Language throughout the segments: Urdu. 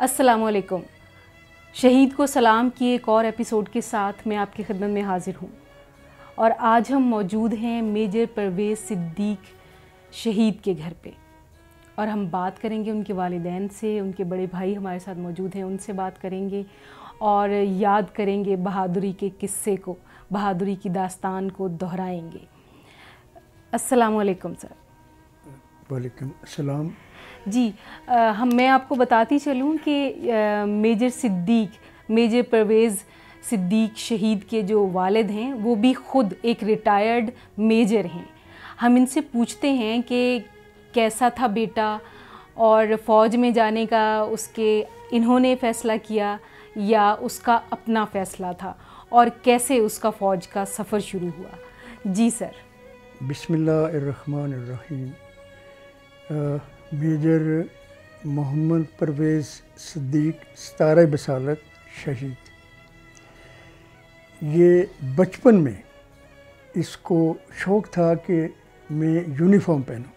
السلام علیکم. شہید کو سلام کی ایک اور ایپیسوڈ کے ساتھ میں آپ کی خدمت میں حاضر ہوں اور آج ہم موجود ہیں میجر پرویز صدیق شہید کے گھر پہ اور ہم بات کریں گے ان کے والدین سے. ان کے بڑے بھائی ہمارے ساتھ موجود ہیں, ان سے بات کریں گے اور یاد کریں گے بہادری کے قصے کو, بہادری کی داستان کو دہرائیں گے. السلام علیکم سر. وعلیکم السلام. جی, میں آپ کو بتاتی چلوں کہ میجر پرویز صدیق شہید کے جو والد ہیں وہ بھی خود ایک ریٹائرڈ میجر ہیں. ہم ان سے پوچھتے ہیں کہ کیسا تھا بیٹا اور فوج میں جانے کا انہوں نے فیصلہ کیا یا اس کا اپنا فیصلہ تھا, اور کیسے اس کا فوج کا سفر شروع ہوا. جی سر. بسم اللہ الرحمن الرحیم. میجر محمد پرویز صدیق 17 بسالت شہید. یہ بچپن میں اس کو شوق تھا کہ میں یونیفارم پہنوں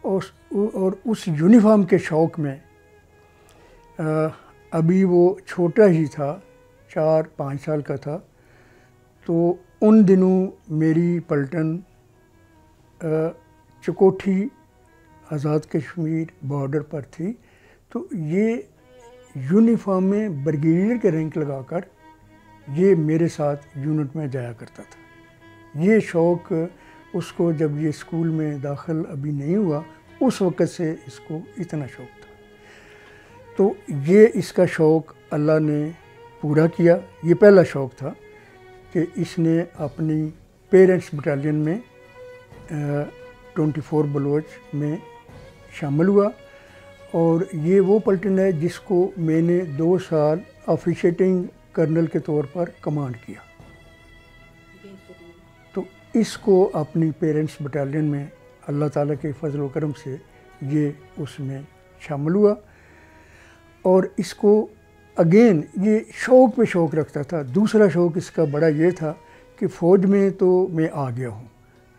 اور اس یونیفارم کے شوق میں ابھی وہ چھوٹا ہی تھا, 4-5 سال کا تھا, تو ان دنوں میری پلٹن چکوٹھی آزاد کشمیر بارڈر پر تھی. تو یہ یونیفارم میں بریگیڈیئر کے رینک لگا کر یہ میرے ساتھ یونٹ میں جایا کرتا تھا. یہ شوق اس کو جب یہ اسکول میں داخل ابھی نہیں ہوا اس وقت سے اس کو اتنا شوق تھا. تو یہ اس کا شوق اللہ نے پورا کیا. یہ پہلا شوق تھا کہ اس نے اپنی پیرنٹس بٹالین میں 24 بلوچ میں شامل ہوا, اور یہ وہ پلٹن ہے جس کو میں نے 2 سال آفیشیٹنگ کرنل کے طور پر کمانڈ کیا. تو اس کو اپنی پیرنٹس بٹالین میں اللہ تعالیٰ کے فضل و کرم سے یہ اس میں شامل ہوا, اور اس کو اگین یہ شوق پہ شوق رکھتا تھا. دوسرا شوق اس کا بڑا یہ تھا کہ فوج میں تو میں آ گیا ہوں,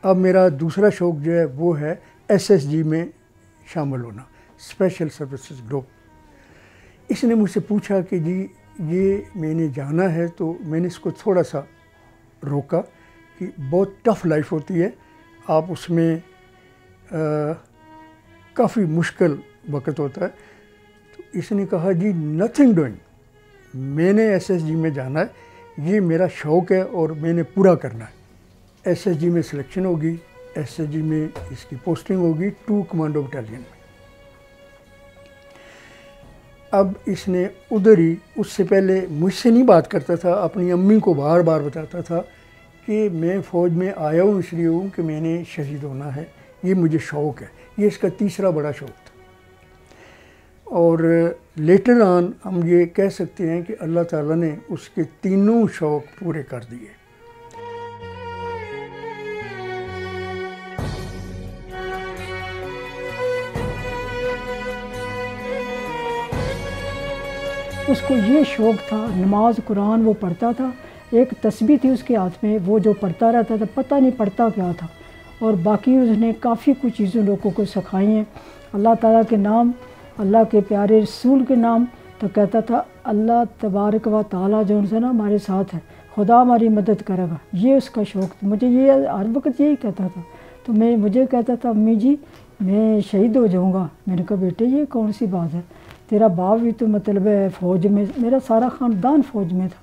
اب میرا دوسرا شوق جو ہے وہ ہے SSG میں شامل ہونا, اسپیشل سروسز گروپ. اس نے مجھ سے پوچھا کہ جی یہ میں نے جانا ہے, تو میں نے اس کو تھوڑا سا روکا کہ بہت ٹف لائف ہوتی ہے, آپ اس میں کافی مشکل وقت ہوتا ہے. تو اس نے کہا جی نتھنگ ڈوئنگ, میں نے SSG میں جانا ہے, یہ میرا شوق ہے اور میں نے پورا کرنا ہے. SSG میں سلیکشن ہوگی, SSG میں اس کی پوسٹنگ ہوگی 2 کمانڈو بٹالین میں. اب اس نے ادھر ہی, اس سے پہلے مجھ سے نہیں بات کرتا تھا, اپنی امی کو بار بار بتاتا تھا کہ میں فوج میں آیا ہوں اس لیے ہوں کہ میں نے شہید ہونا ہے, یہ مجھے شوق ہے. یہ اس کا تیسرا بڑا شوق تھا. اور لیٹر آن ہم یہ کہہ سکتے ہیں کہ اللہ تعالیٰ نے اس کے تینوں شوق پورے کر دیے. اس کو یہ شوق تھا, نماز قرآن وہ پڑھتا تھا, ایک تسبیح تھی اس کے ہاتھ میں, وہ جو پڑھتا رہتا تھا, پتہ نہیں پڑھتا کیا تھا. اور باقی اس نے کافی کچھ چیزیں لوگوں کو سکھائی ہیں, اللہ تعالیٰ کے نام, اللہ کے پیارے رسول کے نام. تو کہتا تھا اللہ تبارک و تعالیٰ جو ان سے نا ہمارے ساتھ ہے, خدا ہماری مدد کرے گا. یہ اس کا شوق تھا. مجھے یہ ہر وقت یہی کہتا تھا. تو مجھے کہتا تھا امی جی میں شہید ہو جاؤں گا. میں نے کہا بیٹے یہ کون سی بات ہے, تیرا باپ بھی تو مطلب ہے فوج میں, میرا سارا خاندان فوج میں تھا.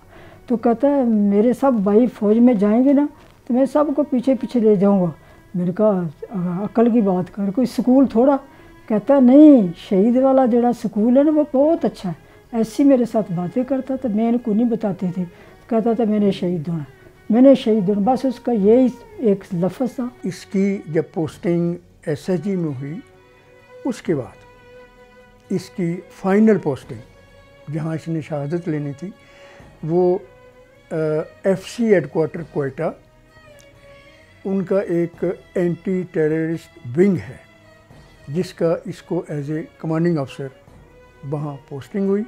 تو کہتا ہے میرے سب بھائی فوج میں جائیں گے نا تو میں سب کو پیچھے پیچھے لے جاؤں گا. میں نے کہا عقل کی بات کر, کوئی سکول تھوڑا. کہتا ہے نہیں, شہید والا جڑا سکول ہے نا وہ بہت اچھا ہے. ایسی میرے ساتھ باتیں کرتا تھا, میں ان کو نہیں بتاتے تھے. کہتا تھا میں نے شہید ہونا, میں نے شہید ہونا, بس اس کا یہی ایک لفظ تھا. اس کی جب پوسٹنگ SSG میں ہوئی اس کے بعد اس کی فائنل پوسٹنگ جہاں اس نے شہادت لینی تھی وہ FC ہیڈ کوارٹر کوئٹہ, ان کا ایک اینٹی ٹیررسٹ ونگ ہے جس کا اس کو ایز اے کمانڈنگ افسر وہاں پوسٹنگ ہوئی.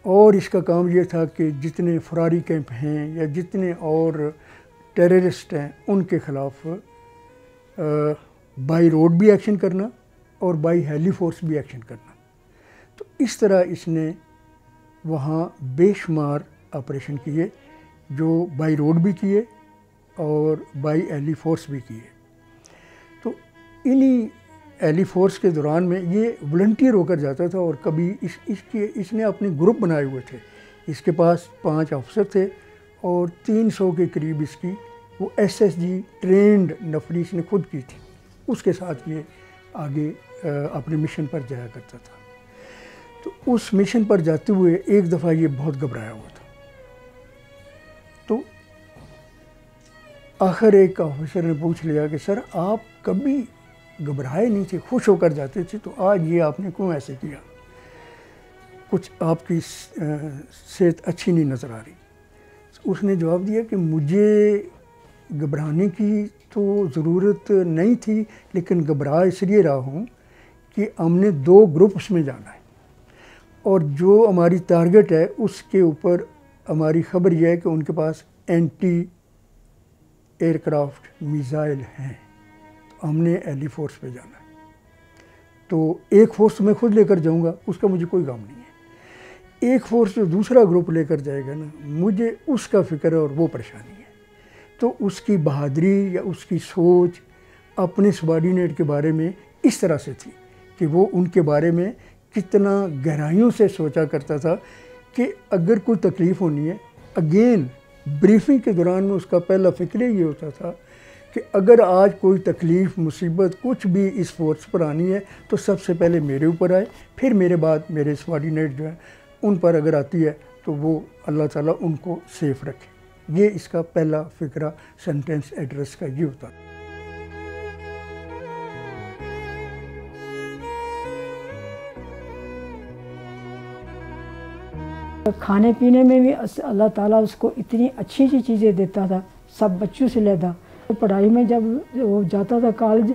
اور اس کا کام یہ تھا کہ جتنے فراری کیمپ ہیں یا جتنے اور ٹیررسٹ ہیں ان کے خلاف بائی روڈ بھی ایکشن کرنا اور بائی ہیلی فورس بھی ایکشن کرنا. تو اس طرح اس نے وہاں بے شمار آپریشن کیے، جو بائی روڈ بھی کیے اور بائی ایلی فورس بھی کیے۔ تو انہی ایلی فورس کے دوران میں یہ والنٹیئر ہو کر جاتا تھا، اور کبھی اس نے اپنے گروپ بنائے ہوئے تھے، اس کے پاس 5 افسر تھے اور 300 کے قریب اس کی وہ SSG ٹرینڈ نفری اس نے خود کی تھی، اس کے ساتھ یہ آگے اپنے مشن پر جایا کرتا تھا۔ تو اس مشن پر جاتے ہوئے ایک دفعہ یہ بہت گھبرایا ہوا تھا، تو آخر ایک آفیسر نے پوچھ لیا کہ سر آپ کبھی گھبرائے نہیں تھے، خوش ہو کر جاتے تھے، تو آج یہ آپ نے کیوں ایسے کیا؟ کچھ آپ کی صحت اچھی نہیں نظر آ رہی۔ اس نے جواب دیا کہ مجھے گھبرانے کی تو ضرورت نہیں تھی، لیکن گھبرا اس لیے رہا ہوں کہ ہم نے 2 گروپس میں جانا ہے، اور جو ہماری ٹارگٹ ہے اس کے اوپر ہماری خبر یہ ہے کہ ان کے پاس اینٹی ایئر کرافٹ میزائل ہیں، تو ہم نے ایلی فورس پہ جانا ہے۔ تو ایک فورس میں خود لے کر جاؤں گا، اس کا مجھے کوئی غم نہیں ہے، ایک فورس جو دوسرا گروپ لے کر جائے گا نا، مجھے اس کا فکر ہے اور وہ پریشانی ہے۔ تو اس کی بہادری یا اس کی سوچ اپنے سبارڈینیٹ کے بارے میں اس طرح سے تھی کہ وہ ان کے بارے میں کتنا گہرائیوں سے سوچا کرتا تھا کہ اگر کوئی تکلیف ہونی ہے، اگین بریفنگ کے دوران میں اس کا پہلا فکر یہ ہوتا تھا کہ اگر آج کوئی تکلیف، مصیبت، کچھ بھی اس فورس پر آنی ہے تو سب سے پہلے میرے اوپر آئے، پھر میرے بعد میرے سبارڈینیٹ جو ہیں ان پر اگر آتی ہے تو وہ اللہ تعالیٰ ان کو سیف رکھے۔ یہ اس کا پہلا فکرہ سینٹنس ایڈریس کا یہ ہوتا۔ کھانے پینے میں بھی اللہ تعالیٰ اس کو اتنی اچھی چیزیں دیتا تھا، سب بچوں سے لیتا۔ پڑھائی میں جب وہ جاتا تھا کالج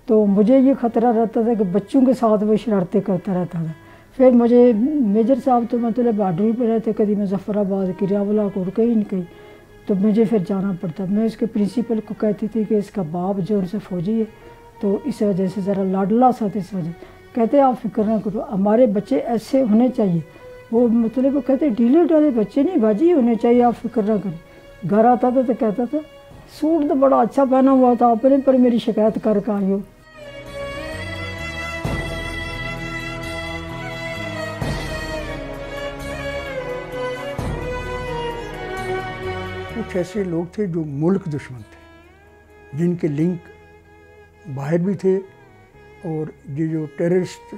تو مجھے یہ خطرہ رہتا تھا کہ بچوں کے ساتھ وہ شرارتیں کرتا رہتا تھا۔ پھر مجھے میجر صاحب تو مطلب بارڈری پہ رہتے، کبھی مظفر آباد، کریاولا کو کہیں نہ کہیں، تو مجھے پھر جانا پڑتا۔ میں اس کے پرنسپل کو کہتی تھی کہ اس کا باپ جو ان سے فوجی ہے تو اس وجہ سے ذرا لاڈلا سا، اس وجہ کہتے آپ فکر نہ کرو، ہمارے بچے ایسے ہونے چاہیے۔ وہ مطلب وہ کہتے ڈھیلے ڈھالے بچے نہیں باجی ہونے چاہیے، آپ فکر نہ کریں۔ گھر آتا تھا تو کہتا تھا سوٹ تو بڑا اچھا پہنا ہوا تھا آپ نے، پر میری شکایت کر کے آئی ہو۔ کچھ ایسے لوگ تھے جو ملک دشمن تھے، جن کے لنک باہر بھی تھے، اور یہ جو ٹیررسٹ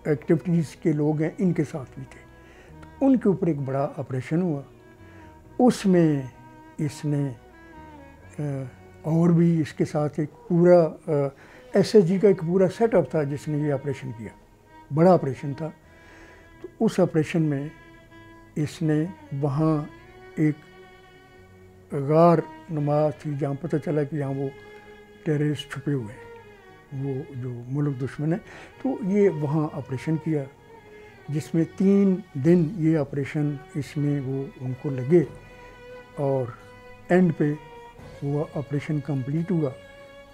ایکٹیویٹیز کے لوگ ہیں ان کے ساتھ بھی تھے۔ تو ان کے اوپر ایک بڑا آپریشن ہوا، اس میں اس نے اور بھی اس کے ساتھ ایک پورا SSG کا ایک پورا سیٹ اپ تھا جس نے یہ آپریشن کیا، بڑا آپریشن تھا۔ تو اس آپریشن میں اس نے وہاں ایک غار نماز تھی جہاں پتہ چلا کہ یہاں وہ ٹیررسٹ چھپے ہوئے ہیں، وہ جو ملک دشمن ہے، تو یہ وہاں آپریشن کیا، جس میں 3 دن یہ آپریشن اس میں وہ ان کو لگے، اور اینڈ پہ وہ آپریشن کمپلیٹ ہوا،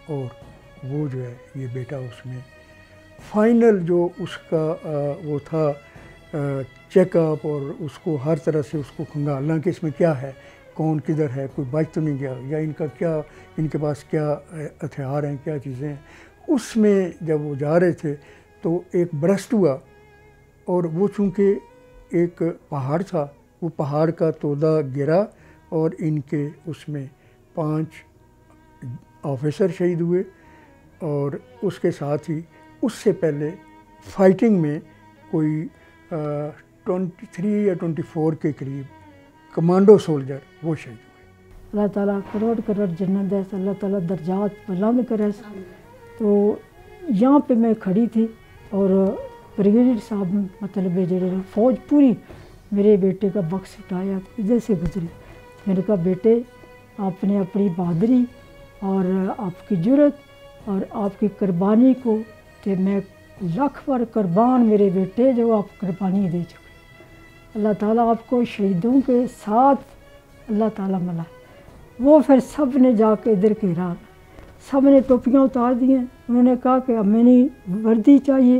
اور وہ جو ہے یہ بیٹا اس میں فائنل جو اس کا وہ تھا چیک اپ، اور اس کو ہر طرح سے اس کو کھنگالنا کہ اس میں کیا ہے، کون کدھر ہے، کوئی بچ تو نہیں گیا، یا ان کا کیا، ان کے پاس کیا ہتھیار ہیں، کیا چیزیں ہیں۔ اس میں جب وہ جا رہے تھے تو ایک برسٹ ہوا، اور وہ چونکہ ایک پہاڑ تھا، وہ پہاڑ کا تودہ گرا، اور ان کے اس میں 5 آفیسر شہید ہوئے، اور اس کے ساتھ ہی اس سے پہلے فائٹنگ میں کوئی 23 یا 24 کے قریب کمانڈو سولجر وہ شہید ہوئے۔ اللہ تعالیٰ کروڑ کروڑ جنت دے، اللہ تعالیٰ درجات بلند کرے۔ تو یہاں پہ میں کھڑی تھی، اور بریگیڈیئر صاحب مطلب جڑے فوج پوری میرے بیٹے کا بکس اٹھایا، ادھر سے گزری۔ میں نے کہا بیٹے آپ نے اپنی بہادری اور آپ کی جرت اور آپ کی قربانی کو، کہ میں لاکھ بار قربان میرے بیٹے جو آپ قربانی دے چکے۔ اللہ تعالیٰ آپ کو شہیدوں کے ساتھ اللہ تعالیٰ ملا۔ وہ پھر سب نے جا کے ادھر گھیرا، سب نے ٹوپیاں اتار دی ہیں، انہوں نے کہا کہ ہمیں نہیں وردی چاہیے،